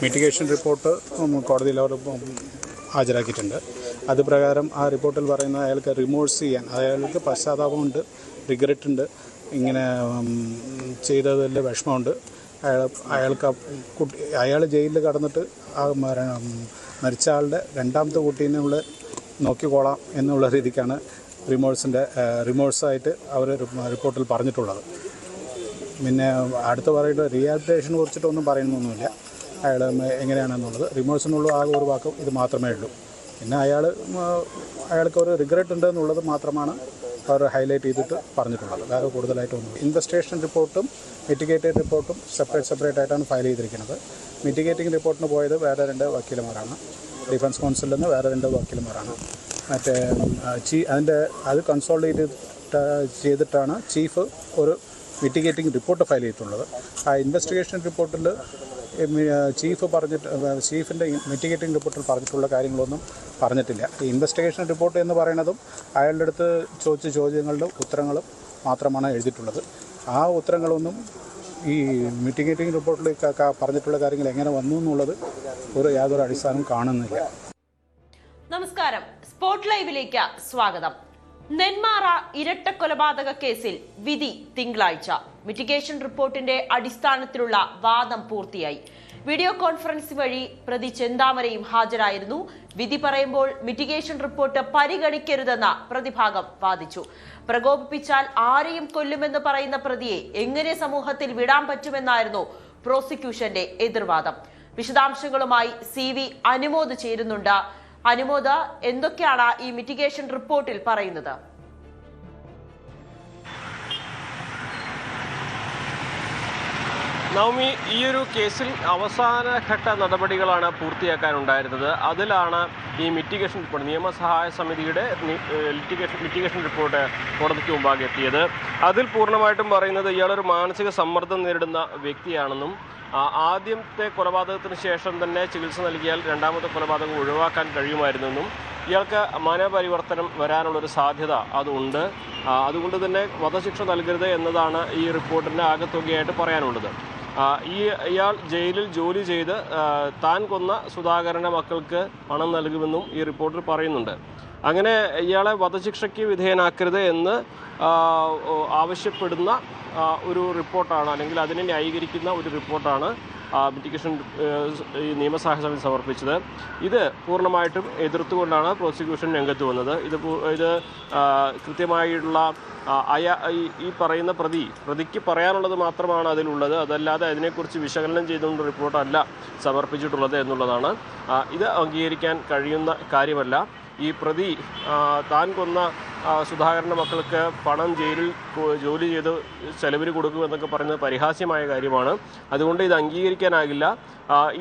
Mitigation report കോടതിയിൽ അവർ ഹാജരാക്കിയിട്ടുണ്ട്. അത് പ്രകാരം ആ റിപ്പോർട്ടിൽ പറയുന്ന അയാൾക്ക് റിമോഴ്സ് ചെയ്യാൻ, അയാൾക്ക് പശ്ചാത്താപമുണ്ട്, റിഗ്രറ്റ് ഉണ്ട്, ഇങ്ങനെ ചെയ്തതിൽ വിഷമമുണ്ട്. അയാൾ ജയിലിൽ കടന്നിട്ട് ആ മരിച്ച ആളുടെ രണ്ടാമത്തെ കുട്ടീനെ നോക്കിക്കോളാം എന്നുള്ള രീതിക്കാണ് റിമോഴ്സായിട്ട് അവർ റിപ്പോർട്ടിൽ പറഞ്ഞിട്ടുള്ളത്. പിന്നെ അടുത്ത് പറയുന്നത് റീഹാബിലിറ്റേഷനെ കുറിച്ചിട്ടൊന്നും പറയുന്നൊന്നുമില്ല. അയാൾ എങ്ങനെയാണെന്നുള്ളത് റിമോഴ്സിനുള്ള ആകെ ഒരു വാക്കും ഇത് മാത്രമേ ഉള്ളൂ. പിന്നെ അയാൾക്ക് ഒരു റിഗ്രറ്റ് ഉണ്ട് എന്നുള്ളത് മാത്രമാണ് അവർ ഹൈലൈറ്റ് ചെയ്തിട്ട് പറഞ്ഞിട്ടുള്ളത്. വേറെ കൂടുതലായിട്ടൊന്നും. ഇൻവെസ്റ്റിഗേഷൻ റിപ്പോർട്ടും മിറ്റിഗേറ്റഡ് റിപ്പോർട്ടും സെപ്പറേറ്റ് ആയിട്ടാണ് ഫയൽ ചെയ്തിരിക്കുന്നത്. മിറ്റിഗേറ്റിംഗ് റിപ്പോർട്ടിന് പോയത് വേറെ 2 വക്കീലന്മാരാണ്. ഡിഫൻസ് കൗൺസിലിൽ നിന്ന് വേറെ 2 വക്കീലന്മാരാണ്. മറ്റേ അത് കൺസോൾട്ടേറ്റ് ചെയ്തിട്ടാണ് ചീഫ് ഒരു മിറ്റിഗേറ്റിംഗ് റിപ്പോർട്ട് ഫയൽ ചെയ്തിട്ടുള്ളത്. ആ ഇൻവെസ്റ്റിഗേഷൻ റിപ്പോർട്ടിൽ ചീഫിൻ്റെ മിറ്റിഗേറ്റിംഗ് റിപ്പോർട്ടിൽ പറഞ്ഞിട്ടുള്ള കാര്യങ്ങളൊന്നും പറഞ്ഞിട്ടില്ല. ഈ ഇൻവെസ്റ്റിഗേഷൻ റിപ്പോർട്ട് എന്ന് പറയുന്നതും അയാളുടെ അടുത്ത് ചോദിച്ച ചോദ്യങ്ങളുടെ ഉത്തരങ്ങളും മാത്രമാണ് എഴുതിയിട്ടുള്ളത്. ആ ഉത്തരങ്ങളൊന്നും ഈ മിറ്റിഗേറ്റിംഗ് റിപ്പോർട്ടിൽ പറഞ്ഞിട്ടുള്ള കാര്യങ്ങൾ എങ്ങനെ വന്നു എന്നുള്ളത് യാതൊരു അടിസ്ഥാനവും കാണുന്നില്ല. നമസ്കാരം, സ്പോട്ട് ലൈവിലേക്ക് സ്വാഗതം. നെന്മാറ ഇരട്ടക്കൊലപാതക കേസിൽ വിധി തിങ്കളാഴ്ച. മിറ്റിഗേഷൻ റിപ്പോർട്ടിന്റെ അടിസ്ഥാനത്തിലുള്ള വാദം പൂർത്തിയായി. വീഡിയോ കോൺഫറൻസ് വഴി പ്രതി ചെന്താമരയും ഹാജരായിരുന്നു. വിധി പറയുമ്പോൾ മിറ്റിഗേഷൻ റിപ്പോർട്ട് പരിഗണിക്കരുതെന്ന പ്രതിഭാഗം വാദിച്ചു. പ്രകോപിപ്പിച്ചാൽ ആരെയും കൊല്ലുമെന്ന് പറയുന്ന പ്രതിയെ എങ്ങനെ സമൂഹത്തിൽ വിടാൻ പറ്റുമെന്നായിരുന്നു പ്രോസിക്യൂഷന്റെ എതിർവാദം. വിശദാംശങ്ങളുമായി CV അനുമോദ് ചേരുന്നുണ്ട്. അനുമോദ്, എന്തൊക്കെയാണ് ഈ മിറ്റിഗേഷൻ റിപ്പോർട്ടിൽ പറയുന്നത്? നവമി, ഈയൊരു കേസിൽ അവസാനഘട്ട നടപടികളാണ് പൂർത്തിയാക്കാനുണ്ടായിരുന്നത്. അതിലാണ് ഈ മിറ്റിഗേഷൻ റിപ്പോർട്ട്, നിയമസഹായ സമിതിയുടെ മിറ്റിഗേഷൻ റിപ്പോർട്ട് കോടതിക്ക് മുമ്പാകെ എത്തിയത്. അതിൽ പൂർണ്ണമായിട്ടും പറയുന്നത് ഇയാളൊരു മാനസിക സമ്മർദ്ദം നേരിടുന്ന വ്യക്തിയാണെന്നും ആദ്യത്തെ കൊലപാതകത്തിന് ശേഷം തന്നെ ചികിത്സ നൽകിയാൽ രണ്ടാമത്തെ കൊലപാതകം ഒഴിവാക്കാൻ കഴിയുമായിരുന്നെന്നും ഇയാൾക്ക് മനപരിവർത്തനം വരാനുള്ളൊരു സാധ്യത അതുണ്ട്. അതുകൊണ്ട് തന്നെ വധശിക്ഷ നൽകരുത് എന്നതാണ് ഈ റിപ്പോർട്ടിൻ്റെ ആകെത്തുകയായിട്ട് പറയാനുള്ളത്. ഇയാൾ ജയിലിൽ ജോലി ചെയ്ത് താൻ കൊന്ന സുധാകരൻ്റെ മക്കൾക്ക് പണം നൽകുമെന്നും ഈ റിപ്പോർട്ടിൽ പറയുന്നുണ്ട്. അങ്ങനെ ഇയാളെ വധശിക്ഷയ്ക്ക് വിധേയനാക്കരുത് എന്ന് ആവശ്യപ്പെടുന്ന ഒരു റിപ്പോർട്ടാണ്, അല്ലെങ്കിൽ അതിനെ ന്യായീകരിക്കുന്ന ഒരു റിപ്പോർട്ടാണ് മിറ്റിഗേഷൻ നിയമസഹായ സമിതി സമർപ്പിച്ചത്. ഇത് പൂർണ്ണമായിട്ടും എതിർത്തുകൊണ്ടാണ് പ്രോസിക്യൂഷൻ രംഗത്ത് വന്നത്. ഇത് കൃത്യമായിട്ടുള്ള ഈ പറയുന്ന പ്രതിക്ക് പറയാനുള്ളത് മാത്രമാണ് അതിലുള്ളത്. അതല്ലാതെ അതിനെക്കുറിച്ച് വിശകലനം ചെയ്തുകൊണ്ട് റിപ്പോർട്ടല്ല സമർപ്പിച്ചിട്ടുള്ളത് എന്നുള്ളതാണ്. ഇത് അംഗീകരിക്കാൻ കഴിയുന്ന കാര്യമല്ല. ഈ പ്രതി താൻ കൊന്ന സുധാകരൻ്റെ മക്കൾക്ക് പണം ജയിലിൽ ജോലി ചെയ്ത് ചെലവിന് കൊടുക്കുമെന്നൊക്കെ പറയുന്നത് പരിഹാസ്യമായ കാര്യമാണ്. അതുകൊണ്ട് ഇത് അംഗീകരിക്കാനാകില്ല.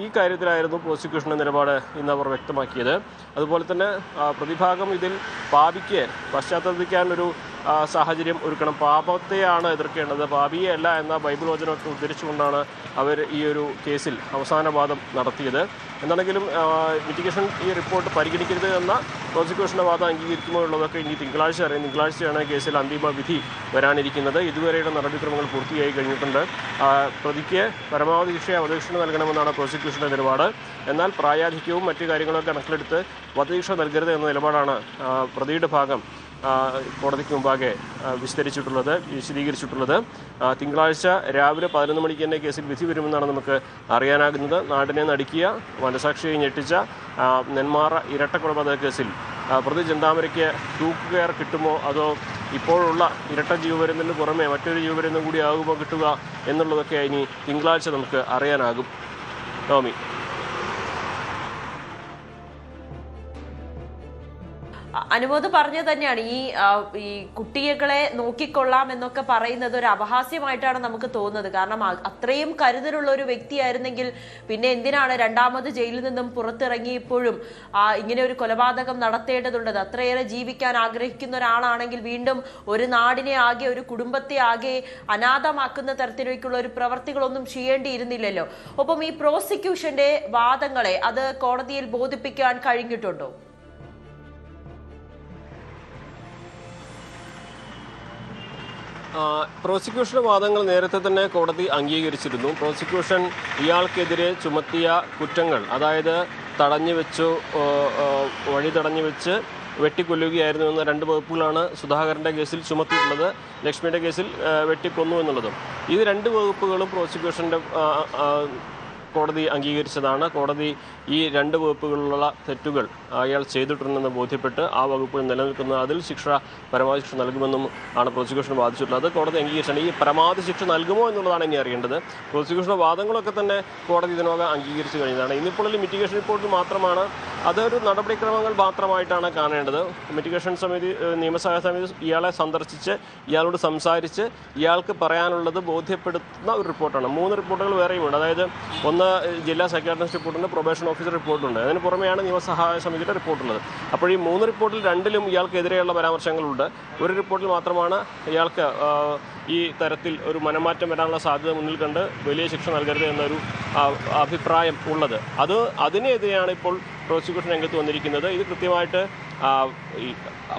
ഈ കാര്യത്തിലായിരുന്നു പ്രോസിക്യൂഷൻ്റെ നിലപാട് ഇന്ന് അവർ വ്യക്തമാക്കിയത്. അതുപോലെ തന്നെ പ്രതിഭാഗം ഇതിൽ പാപിക്ക് പശ്ചാത്തലപ്പിക്കാനൊരു സാഹചര്യം ഒരുക്കണം. പാപത്തെയാണ് എതിർക്കേണ്ടത്, പാപിയെ അല്ല എന്ന ബൈബിൾ വചനമൊക്കെ ഉദ്ധരിച്ചുകൊണ്ടാണ് അവർ ഈ ഒരു കേസിൽ അവസാന വാദം നടത്തിയത്. എന്താണെങ്കിലും മിറ്റിഗേഷൻ ഈ റിപ്പോർട്ട് പരിഗണിക്കരുത് എന്ന പ്രോസിക്യൂഷൻ്റെ വാദം അംഗീകരിക്കുമ്പോൾ ഉള്ളതൊക്കെ ഇനി തിങ്കളാഴ്ചയാണ് കേസിൽ അന്തിമ വിധി വരാനിരിക്കുന്നത്. ഇതുവരെയുള്ള നടപടിക്രമങ്ങൾ പൂർത്തിയായി കഴിഞ്ഞിട്ടുണ്ട്. പ്രതിക്ക് പരമാവധി ശിക്ഷ വധശിക്ഷ നൽകണമെന്നാണ് പ്രോസിക്യൂഷൻ്റെ നിലപാട്. എന്നാൽ പ്രായാധിക്യവും മറ്റു കാര്യങ്ങളൊക്കെ കണക്കിലെടുത്ത് വധശിക്ഷ നൽകരുത് എന്ന നിലപാടാണ് പ്രതിയുടെ ഭാഗം കോടതിക്ക് മുമ്പാകെ വിശദീകരിച്ചിട്ടുള്ളത്. തിങ്കളാഴ്ച രാവിലെ 11 മണിക്ക് തന്നെ കേസിൽ വിധി വരുമെന്നാണ് നമുക്ക് അറിയാനാകുന്നത്. നാടിനെ നടുക്കിയ, മനസാക്ഷിയെ ഞെട്ടിച്ച നെന്മാറ ഇരട്ടക്കൊലപാതക കേസിൽ പ്രതി ചെന്താമരയ്ക്ക് തൂക്കുകയർ കിട്ടുമോ, അതോ ഇപ്പോഴുള്ള ഇരട്ട ജീവപര്യന്തത്തിന് പുറമെ മറ്റൊരു ജീവപര്യന്തം കൂടി ആകുമോ കിട്ടുക എന്നുള്ളതൊക്കെ ഇനി തിങ്കളാഴ്ച നമുക്ക് അറിയാനാകും. ടോമി. അനുമോദ് പറഞ്ഞത് തന്നെയാണ്, ഈ കുട്ടികളെ നോക്കിക്കൊള്ളാം എന്നൊക്കെ പറയുന്നത് ഒരു അപഹാസ്യമായിട്ടാണ് നമുക്ക് തോന്നുന്നത്. കാരണം അത്രയും കരുതലുള്ള ഒരു വ്യക്തിയായിരുന്നെങ്കിൽ പിന്നെ എന്തിനാണ് രണ്ടാമത് ജയിലിൽ നിന്നും പുറത്തിറങ്ങിയപ്പോഴും ഇങ്ങനെ ഒരു കൊലപാതകം നടത്തേണ്ടതുള്ളത്? അത്രയേറെ ജീവിക്കാൻ ആഗ്രഹിക്കുന്ന ഒരാളാണെങ്കിൽ വീണ്ടും ഒരു നാടിനെ ആകെ, ഒരു കുടുംബത്തെ ആകെ അനാഥമാക്കുന്ന തരത്തിലേക്കുള്ള ഒരു പ്രവർത്തികളൊന്നും ചെയ്യേണ്ടിയിരുന്നില്ലല്ലോ. ഒപ്പം ഈ പ്രോസിക്യൂഷന്റെ വാദങ്ങളെ അത് കോടതിയിൽ ബോധിപ്പിക്കാൻ കഴിഞ്ഞിട്ടുണ്ടോ? പ്രോസിക്യൂഷന്റെ വാദങ്ങൾ നേരത്തെ തന്നെ കോടതി അംഗീകരിച്ചിരുന്നു. പ്രോസിക്യൂഷൻ ഇയാൾക്കെതിരെ ചുമത്തിയ കുറ്റങ്ങൾ, അതായത് തടഞ്ഞു വെച്ചു, വഴി തടഞ്ഞു വെച്ച് വെട്ടിക്കൊല്ലുകയായിരുന്നു എന്ന 2 വകുപ്പുകളാണ് സുധാകരൻ്റെ കേസിൽ ചുമത്തിയിട്ടുള്ളത്. ലക്ഷ്മിയുടെ കേസിൽ വെട്ടിക്കൊന്നു എന്നുള്ളതും. ഇത് 2 വകുപ്പുകളും പ്രോസിക്യൂഷൻ്റെ കോടതി അംഗീകരിച്ചതാണ്. കോടതി ഈ 2 വകുപ്പുകളിലുള്ള തെറ്റുകൾ അയാൾ ചെയ്തിട്ടുണ്ടെന്ന് ബോധ്യപ്പെട്ട് ആ വകുപ്പുകൾ നിലനിൽക്കുന്ന അതിൽ പരമാവധി ശിക്ഷ നൽകുമെന്നും ആണ് പ്രോസിക്യൂഷൻ വാദിച്ചിട്ടുള്ളത്. അത് കോടതി അംഗീകരിച്ചാണ്. ഈ പരമാവധി ശിക്ഷ നൽകുമോ എന്നുള്ളതാണ് ഇനി അറിയേണ്ടത്. പ്രോസിക്യൂഷൻ്റെ വാദങ്ങളൊക്കെ തന്നെ കോടതി ഇതിനകം അംഗീകരിച്ചു കഴിഞ്ഞതാണ്. ഇന്നിപ്പോൾ മിറ്റിഗേഷൻ റിപ്പോർട്ടിൽ മാത്രമാണ് അതൊരു നടപടിക്രമങ്ങൾ മാത്രമായിട്ടാണ് കാണേണ്ടത്. മിറ്റിഗേഷൻ സമിതി, നിയമസഹായ സമിതി ഇയാളെ സന്ദർശിച്ച് ഇയാളോട് സംസാരിച്ച് ഇയാൾക്ക് പറയാനുള്ളത് ബോധ്യപ്പെടുത്തുന്ന ഒരു റിപ്പോർട്ടാണ്. 3 റിപ്പോർട്ടുകൾ വേറെയുമുണ്ട്. അതായത് ഒന്ന് ജില്ലാ സൈക്യാട്രിസ്റ്റ് റിപ്പോർട്ടുണ്ട്, പ്രൊബേഷൻ ഓഫീസർ റിപ്പോർട്ടുണ്ട്. അതിന് പുറമെയാണ് നിയമസഹായ സമിതിയുടെ റിപ്പോർട്ടുള്ളത്. അപ്പോൾ ഈ 3 റിപ്പോർട്ടിൽ 2ലും ഇയാൾക്കെതിരെയുള്ള പരാമർശങ്ങളുണ്ട്. ഒരു റിപ്പോർട്ടിൽ മാത്രമാണ് ഇയാൾക്ക് ഈ തരത്തിൽ ഒരു മനംമാറ്റം വരാനുള്ള സാധ്യത മുന്നിൽ കണ്ട് വലിയ ശിക്ഷ നൽകരുത് എന്നൊരു അഭിപ്രായം ഉള്ളത്. അതിനെതിരെയാണ് ഇപ്പോൾ പ്രോസിക്യൂഷൻ രംഗത്ത് വന്നിരിക്കുന്നത്. ഇത് കൃത്യമായിട്ട്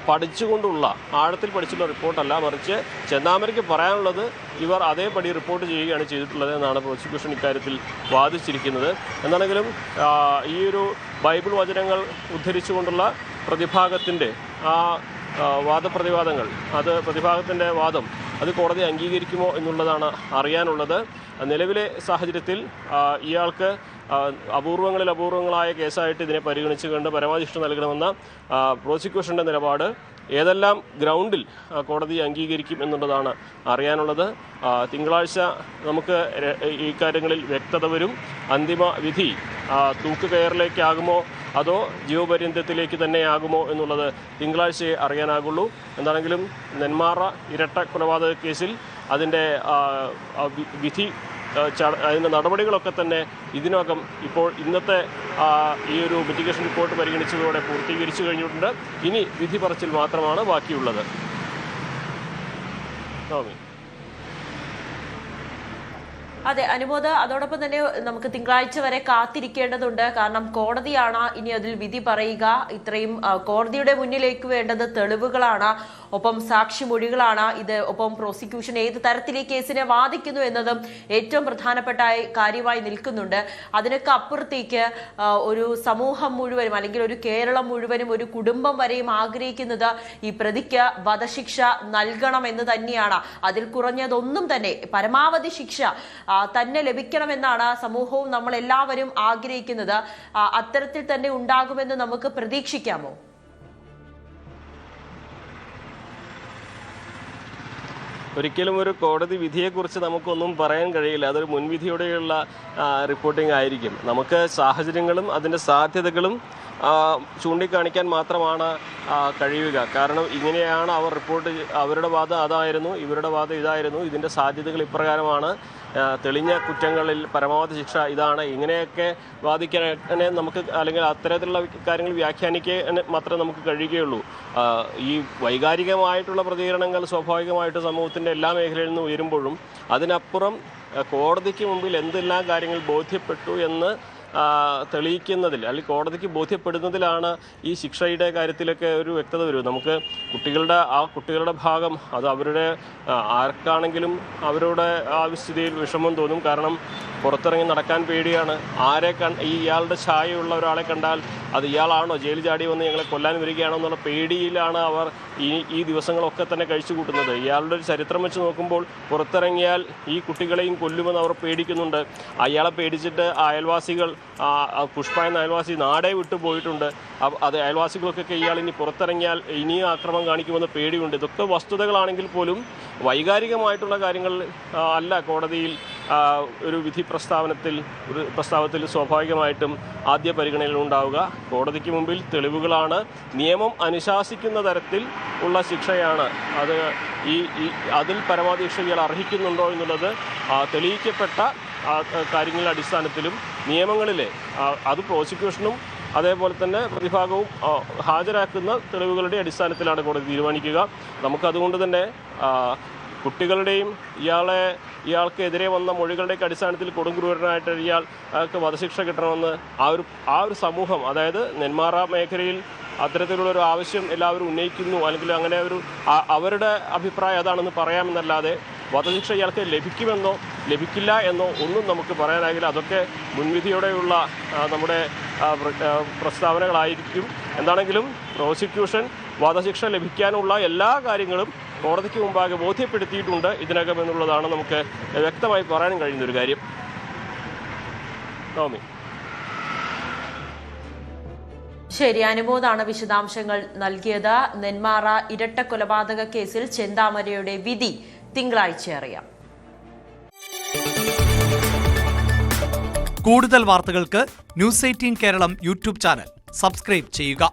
പഠിച്ചുകൊണ്ടുള്ള, ആഴത്തിൽ പഠിച്ചുള്ള റിപ്പോർട്ടല്ല, മറിച്ച് ചെന്താമരയ്ക്ക് പറയാനുള്ളത് ഇവർ അതേപടി റിപ്പോർട്ട് ചെയ്യുകയാണ് ചെയ്തിട്ടുള്ളത് എന്നാണ് പ്രോസിക്യൂഷൻ ഇക്കാര്യത്തിൽ വാദിച്ചിരിക്കുന്നത്. എന്താണെങ്കിലും ഈ ഒരു ബൈബിൾ വചനങ്ങൾ ഉദ്ധരിച്ചുകൊണ്ടുള്ള പ്രതിഭാഗത്തിൻ്റെ വാദപ്രതിവാദങ്ങൾ, പ്രതിഭാഗത്തിൻ്റെ വാദം അത് കോടതി അംഗീകരിക്കുമോ എന്നുള്ളതാണ് അറിയാനുള്ളത്. നിലവിലെ സാഹചര്യത്തിൽ ഇയാൾക്ക് അപൂർവങ്ങളായ കേസായിട്ട് ഇതിനെ പരിഗണിച്ചു കൊണ്ട് പരമാവധി ശിക്ഷ നൽകണമെന്ന പ്രോസിക്യൂഷൻ്റെ നിലപാട് ഏതെല്ലാം ഗ്രൗണ്ടിൽ കോടതി അംഗീകരിക്കും എന്നുള്ളതാണ് അറിയാനുള്ളത്. തിങ്കളാഴ്ച നമുക്ക് ഈ കാര്യങ്ങളിൽ വ്യക്തത വരും. അന്തിമ വിധി തൂക്കുകയറിലേക്കാകുമോ അതോ ജീവപര്യന്തത്തിലേക്ക് തന്നെയാകുമോ എന്നുള്ളത് തിങ്കളാഴ്ചയെ അറിയാനാകുള്ളൂ. എന്താണെങ്കിലും നെന്മാറ ഇരട്ട കൊലപാതക കേസിൽ അതിൻ്റെ വിധി, അതിൻ്റെ നടപടികളൊക്കെ തന്നെ ഇതിനകം ഇപ്പോൾ ഇന്നത്തെ ഈ ഒരു മിറ്റിഗേഷൻ റിപ്പോർട്ട് പരിഗണിച്ചതോടെ പൂർത്തീകരിച്ചു കഴിഞ്ഞിട്ടുണ്ട്. ഇനി വിധി പറച്ചിൽ മാത്രമാണ് ബാക്കിയുള്ളത്. അതെ അനുമോദ്, അതോടൊപ്പം തന്നെ നമുക്ക് തിങ്കളാഴ്ച വരെ കാത്തിരിക്കേണ്ടതുണ്ട്. കാരണം കോടതിയാണ് ഇനി അതിൽ വിധി പറയുക. ഇത്രയും കോടതിയുടെ മുന്നിലേക്ക് വേണ്ടത് തെളിവുകളാണ്, ഒപ്പം സാക്ഷിമൊഴികളാണ്. ഒപ്പം പ്രോസിക്യൂഷൻ ഏത് തരത്തിൽ ഈ കേസിനെ വാദിക്കുന്നു എന്നതും ഏറ്റവും പ്രധാനപ്പെട്ട കാര്യമായി നിൽക്കുന്നുണ്ട്. അതിനൊക്കെ അപ്പുറത്തേക്ക് ഒരു സമൂഹം മുഴുവനും, അല്ലെങ്കിൽ ഒരു കേരളം മുഴുവനും, ഒരു കുടുംബം വരെയും ആഗ്രഹിക്കുന്നത് ഈ പ്രതിക്ക് വധശിക്ഷ നൽകണം എന്ന് തന്നെയാണ്. അതിൽ കുറഞ്ഞതൊന്നും തന്നെ, പരമാവധി ശിക്ഷ തന്നെ ലഭിക്കണമെന്നാണ് സമൂഹവും നമ്മൾ എല്ലാവരും ആഗ്രഹിക്കുന്നത്. അത്തരത്തിൽ തന്നെ ഉണ്ടാകുമെന്ന് നമുക്ക് പ്രതീക്ഷിക്കാമോ? ഒരിക്കലും ഒരു കോടതി വിധിയെക്കുറിച്ച് നമുക്കൊന്നും പറയാൻ കഴിയില്ല. അതൊരു മുൻവിധിയോടെയുള്ള റിപ്പോർട്ടിംഗ് ആയിരിക്കും. നമുക്ക് സാഹചര്യങ്ങളും അതിൻ്റെ സാധ്യതകളും ചൂണ്ടിക്കാണിക്കാൻ മാത്രമാണ് കഴിയുക. കാരണം ഇങ്ങനെയാണ് അവർ റിപ്പോർട്ട്, അവരുടെ വാദം അതായിരുന്നു, ഇവരുടെ വാദം ഇതായിരുന്നു, ഇതിൻ്റെ സാധ്യതകൾ ഇപ്രകാരമാണ്, തെളിഞ്ഞ കുറ്റങ്ങളിൽ പരമാവധി ശിക്ഷ ഇതാണ്, ഇങ്ങനെയൊക്കെ വാദിക്കാൻ നമുക്ക്, അല്ലെങ്കിൽ അത്തരത്തിലുള്ള കാര്യങ്ങൾ വ്യാഖ്യാനിക്കാൻ മാത്രമേ നമുക്ക് കഴിയുകയുള്ളൂ. ഈ വൈകാരികമായിട്ടുള്ള പ്രതികരണങ്ങൾ സ്വാഭാവികമായിട്ട് സമൂഹത്തിൻ്റെ എല്ലാ മേഖലയിൽ നിന്നും ഉയരുമ്പോഴും അതിനപ്പുറം കോടതിക്ക് മുമ്പിൽ എന്തെല്ലാം കാര്യങ്ങൾ ബോധ്യപ്പെട്ടു എന്ന് തെളിയിക്കുന്നതിൽ, അല്ലെങ്കിൽ കോടതിക്ക് ബോധ്യപ്പെടുന്നതിലാണ് ഈ ശിക്ഷയുടെ കാര്യത്തിലൊക്കെ ഒരു വ്യക്തത വരും. നമുക്ക് കുട്ടികളുടെ ഭാഗം, അത് അവരുടെ ആർക്കാണെങ്കിലും അവരുടെ ആ സ്ഥിതിയിൽ വിഷമം തോന്നും. കാരണം പുറത്തിറങ്ങി നടക്കാൻ പേടിയാണ്. ഇയാളുടെ ഛായയുള്ള ഒരാളെ കണ്ടാൽ അത് ഇയാളാണോ, ജയിലിൽ ചാടി വന്ന് ഞങ്ങളെ കൊല്ലാൻ വരികയാണോ എന്നുള്ള പേടിയിലാണ് അവർ ഈ ദിവസങ്ങളൊക്കെ തന്നെ കഴിച്ചു കൂട്ടുന്നത്. ഇയാളുടെ ഒരു ചരിത്രം വെച്ച് നോക്കുമ്പോൾ പുറത്തിറങ്ങിയാൽ ഈ കുട്ടികളെയും കൊല്ലുമെന്ന് അവർ പേടിക്കുന്നുണ്ട്. അയാളെ പേടിച്ചിട്ട് അയൽവാസികൾ, പുഷ്പ എന്ന അയൽവാസി നാടേ വിട്ടു പോയിട്ടുണ്ട്. അത് അയൽവാസികൾക്കൊക്കെ ഇയാൾ ഇനി പുറത്തിറങ്ങിയാൽ ഇനിയും ആക്രമണം കാണിക്കുമെന്ന് പേടിയുണ്ട്. ഇതൊക്കെ വസ്തുതകളാണെങ്കിൽ പോലും വൈകാരികമായിട്ടുള്ള കാര്യങ്ങൾ അല്ല കോടതിയിൽ ഒരു വിധി പ്രസ്താവത്തിൽ സ്വാഭാവികമായിട്ടും ആദ്യ പരിഗണനയിൽ ഉണ്ടാവുക. കോടതിക്ക് മുമ്പിൽ തെളിവുകളാണ്, നിയമം അനുശാസിക്കുന്ന തരത്തിൽ ഉള്ള ശിക്ഷയാണ്. അതിൽ പരമാവധി ശിക്ഷ ഇയാൾ അർഹിക്കുന്നുണ്ടോ എന്നുള്ളത് തെളിയിക്കപ്പെട്ട കാര്യങ്ങളുടെ അടിസ്ഥാനത്തിലും നിയമങ്ങളിലെ അത് പ്രോസിക്യൂഷനും അതേപോലെ തന്നെ പ്രതിഭാഗവും ഹാജരാക്കുന്ന തെളിവുകളുടെ അടിസ്ഥാനത്തിലാണ് കോടതി തീരുമാനിക്കുക. നമുക്കതുകൊണ്ട് തന്നെ കുട്ടികളുടെയും ഇയാൾക്കെതിരെ വന്ന മൊഴികളുടെയൊക്കെ അടിസ്ഥാനത്തിൽ കൊടുങ്ക്രൂരനായിട്ട് ഇയാൾക്ക് വധശിക്ഷ കിട്ടണമെന്ന് ആ ഒരു സമൂഹം, അതായത് നെന്മാറ മേഖലയിൽ അത്തരത്തിലുള്ളൊരു ആവശ്യം എല്ലാവരും ഉന്നയിക്കുന്നു, അല്ലെങ്കിൽ അങ്ങനെ അവരുടെ അഭിപ്രായം അതാണെന്ന് പറയാമെന്നല്ലാതെ വധശിക്ഷ ഇയാൾക്ക് ലഭിക്കുമെന്നോ ലഭിക്കില്ല എന്നോ ഒന്നും നമുക്ക് പറയാനാകില്ല. അതൊക്കെ മുൻവിധിയോടെയുള്ള നമ്മുടെ പ്രസ്താവനകളായിരിക്കും. എന്താണെങ്കിലും പ്രോസിക്യൂഷൻ വധശിക്ഷ ലഭിക്കാനുള്ള എല്ലാ കാര്യങ്ങളും കോടതിക്ക് മുമ്പാകെ ബോധ്യപ്പെടുത്തിയിട്ടുണ്ട് ഇതിനകം എന്നുള്ളതാണ് നമുക്ക് വ്യക്തമായി പറയാൻ കഴിയുന്നൊരു കാര്യം. നവമി. ശരി, അനുമോദാണ് വിശദാംശങ്ങൾ നൽകിയത്. നെന്മാറ ഇരട്ട കൊലപാതക കേസിൽ ചെന്താമരയുടെ വിധി തിങ്കളാഴ്ച അറിയാം. കൂടുതൽ വാർത്തകൾക്ക് news 18 Keralam YouTube channel subscribe ചെയ്യുക.